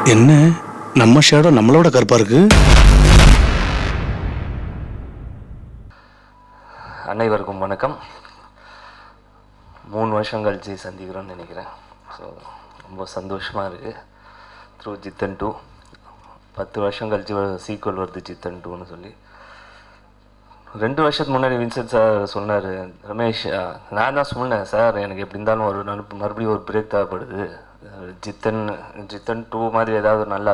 என்ன நம்ம ஷேடோ நம்மளோட கருப்பா இருக்கு? அனைவருக்கும் வணக்கம். 3 வருஷம் கழிச்சு சந்திக்கிறோன்னு நினைக்கிறேன். ஸோ ரொம்ப சந்தோஷமாக இருக்குது. த்ரூ ஜித்தன் 2 10 வருஷம் கழிச்சு சீக்வல் வருது ஜித்தன் 2ன்னு சொல்லி. 2 வருஷத்துக்கு முன்னாடி வின்சென்ட் சார் சொன்னார், ரமேஷ் நான் தான் சொன்னேன் சார் எனக்கு எப்படி இருந்தாலும் ஒரு மறுபடியும் ஒரு பிரேக் தேவைப்படுது, ஜித்தன் 2 மாதிரி ஏதாவது நல்லா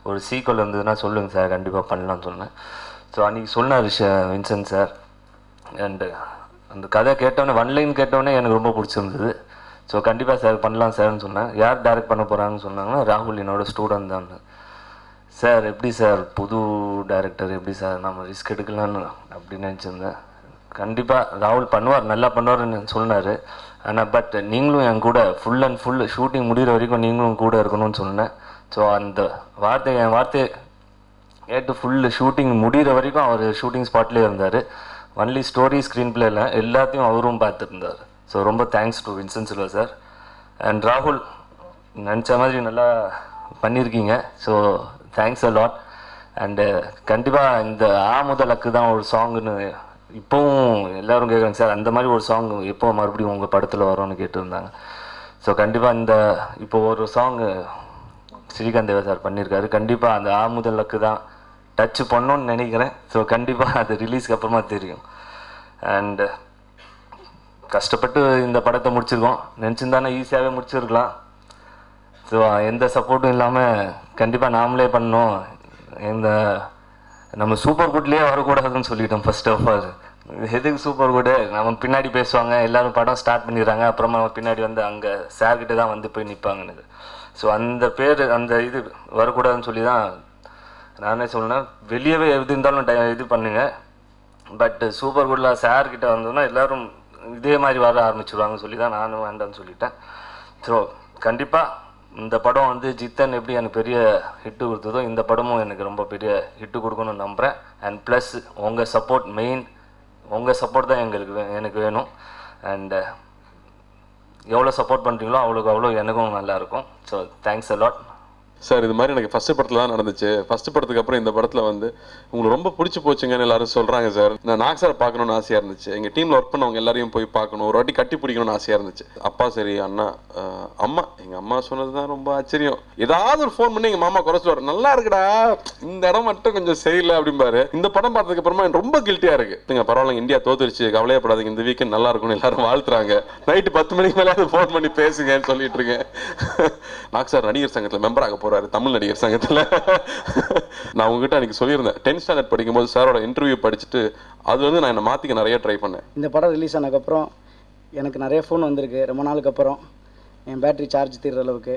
ஒரு சீக்வல் இருந்ததுன்னா சொல்லுங்கள் சார், கண்டிப்பாக பண்ணலாம்னு சொன்னேன். ஸோ அன்றைக்கி சொன்னார் வின்சென்ட் சார். அண்டு அந்த கதை கேட்டோன்னே 1 லைன் கேட்டோன்னே எனக்கு ரொம்ப பிடிச்சிருந்தது. ஸோ கண்டிப்பாக சார் பண்ணலாம் சார்னு சொன்னேன். யார் டைரக்ட் பண்ண போகிறாங்கன்னு சொன்னாங்கன்னா ராகுல் என்னோடய ஸ்டூடெண்ட் தான். சார் எப்படி சார் புது டைரக்டர் எப்படி சார் நம்ம ரிஸ்க் எடுக்கலான்னு அப்படின்னு நினச்சிருந்தேன். கண்டிப்பாக ராகுல் பண்ணுவார், நல்லா பண்ணுவார்னு சொன்னார். ஆனால் பட் நீங்களும் என் கூட ஃபுல் அண்ட் ஃபுல் ஷூட்டிங் முடிகிற வரைக்கும் நீங்களும் கூட இருக்கணும்னு சொன்னேன். ஸோ அந்த என் வார்த்தையை கேட்டு ஃபுல்லு ஷூட்டிங் முடிகிற வரைக்கும் அவர் ஷூட்டிங் ஸ்பாட்லேயே இருந்தார். ஒன்லி ஸ்டோரி ஸ்க்ரீன் பிளேயில் எல்லாத்தையும் அவரும் பார்த்துருந்தார். ஸோ ரொம்ப thanks to Vincent Silva sir. And ராகுல் நினச்ச மாதிரி நல்லா பண்ணியிருக்கீங்க. So thanks a lot. And கண்டிப்பாக இந்த முதலக்கு தான் ஒரு சாங்குன்னு இப்போவும் எல்லோரும் கேட்குறாங்க சார், அந்த மாதிரி ஒரு சாங் எப்போ மறுபடியும் உங்கள் படத்தில் வரும்னு கேட்டுருந்தாங்க. ஸோ கண்டிப்பாக இப்போ ஒரு சாங்கு ஸ்ரீகாந்த் தேவா சார் பண்ணியிருக்காரு. கண்டிப்பாக அந்த முதலக்கு தான் டச் பண்ணணும்னு நினைக்கிறேன். ஸோ கண்டிப்பாக அது ரிலீஸ்க்கு அப்புறமா தெரியும். அண்டு கஷ்டப்பட்டு இந்த படத்தை முடிச்சிருக்கோம். நினச்சிருந்தானே ஈஸியாகவே முடிச்சிருக்கலாம். ஸோ எந்த சப்போர்ட்டும் இல்லாமல் கண்டிப்பாக நாமளே பண்ணோம். நம்ம சூப்பர் குட்லேயே வரக்கூடாதுன்னு சொல்லிட்டோம். ஃபர்ஸ்ட் ஆஃப் ஆல் எதுக்கு சூப்பர் குட், நம்ம பின்னாடி பேசுவாங்க, எல்லோரும் படம் ஸ்டார்ட் பண்ணிடுறாங்க, அப்புறமா பின்னாடி வந்து அங்கே சார்கிட்ட தான் வந்து போய் நிற்பாங்கன்னு. ஸோ அந்த பேர் அந்த இது வரக்கூடாதுன்னு சொல்லி தான் நானே சொன்னேன். வெளியவே எது இருந்தாலும் இது பண்ணுங்க, பட் சூப்பர் குட்டில் சார்கிட்ட வந்தோன்னா எல்லோரும் இதே மாதிரி வர ஆரம்பிச்சுடுவாங்கன்னு சொல்லி தான் நானும் வேண்டாம்னு சொல்லிட்டேன். ஸோ கண்டிப்பாக இந்த படம் வந்து ஜித்தன் எப்படி எனக்கு பெரிய ஹிட்டு கொடுத்ததோ இந்த படமும் எனக்கு ரொம்ப பெரிய ஹிட்டு கொடுக்கணும்னு நம்புகிறேன். அண்ட் ப்ளஸ் உங்கள் சப்போர்ட் மெயின், உங்கள் சப்போர்ட் தான் எனக்கு வேணும். அண்டு எவ்வளோ சப்போர்ட் பண்ணுறீங்களோ அவ்வளோ எனக்கும் நல்லாயிருக்கும். So thanks a lot sir. இது மாதிரி எனக்கு ஃபர்ஸ்ட் படத்தில் தான் நடந்துச்சு. ஃபர்ஸ்ட் படத்துக்கு அப்புறம் இந்த படத்தில் வந்து உங்களுக்கு ரொம்ப பிடிச்சி போச்சுங்கன்னு எல்லாரும் சொல்கிறாங்க சார். நான் நாக் சார் பார்க்கணுன்னு ஆசையாக இருந்துச்சு. எங்கள் டீமில் ஒர்க் பண்ணவங்க எல்லாரையும் போய் பார்க்கணும், ஒரு வாட்டி கட்டி பிடிக்கணும்னு ஆசையாக இருந்துச்சு. அப்பா சரி அண்ணா அம்மா, எங்கள் அம்மா சொன்னது தான் ரொம்ப ஆச்சரியம். ஏதாவது ஒரு ஃபோன் பண்ணி எங்கள் மாமா குறை சொல்லுவார், நல்லா இருக்குடா இந்த இடம் மட்டும் கொஞ்சம் செய்யல அப்படிம்பாரு. இந்த படம் பார்த்ததுக்கு அப்புறமா எனக்கு ரொம்ப கில்ட்டியாக இருக்குது. பரவாயில்ல இந்தியா தோத்துருச்சு, கவலையப்படாதீங்க, இந்த வீக்கெண்ட் நல்லா இருக்கும்னு எல்லாரும் வாழ்த்துறாங்க. நைட்டு 10 மணிக்கு மேலே அது ஃபோன் பண்ணி பேசுங்கன்னு சொல்லிட்டு இருக்கேன். நாக் சார் நடிகர் சங்கத்தில் மெம்பர் ஆக போகிறார், தமிழ் நடிகர் சங்கத்தில். நான் உங்ககிட்ட அன்றைக்கி சொல்லியிருந்தேன், 10th ஸ்டாண்டர்ட் படிக்கும்போது சாரோட இன்டர்வியூ படிச்சுட்டு அது வந்து நான் என்னை மாற்றிக்க நிறைய ட்ரை பண்ணேன். இந்த படம் ரிலீஸ் ஆனதுக்கப்புறம் எனக்கு நிறைய ஃபோன் வந்திருக்கு. ரொம்ப நாளுக்கு அப்புறம் என் பேட்டரி சார்ஜ் தீர்ற அளவுக்கு.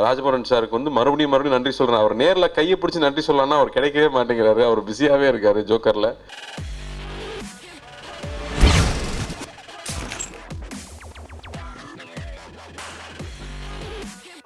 ராஜபவன் சாருக்கு வந்து மறுபடியும் நன்றி சொல்கிறேன். அவர் நேரில் கையை பிடிச்சி நன்றி சொல்லலாம்னா அவர் கிடைக்கவே மாட்டேங்கிறாரு. அவர் பிஸியாகவே இருக்கார் ஜோக்கரில்.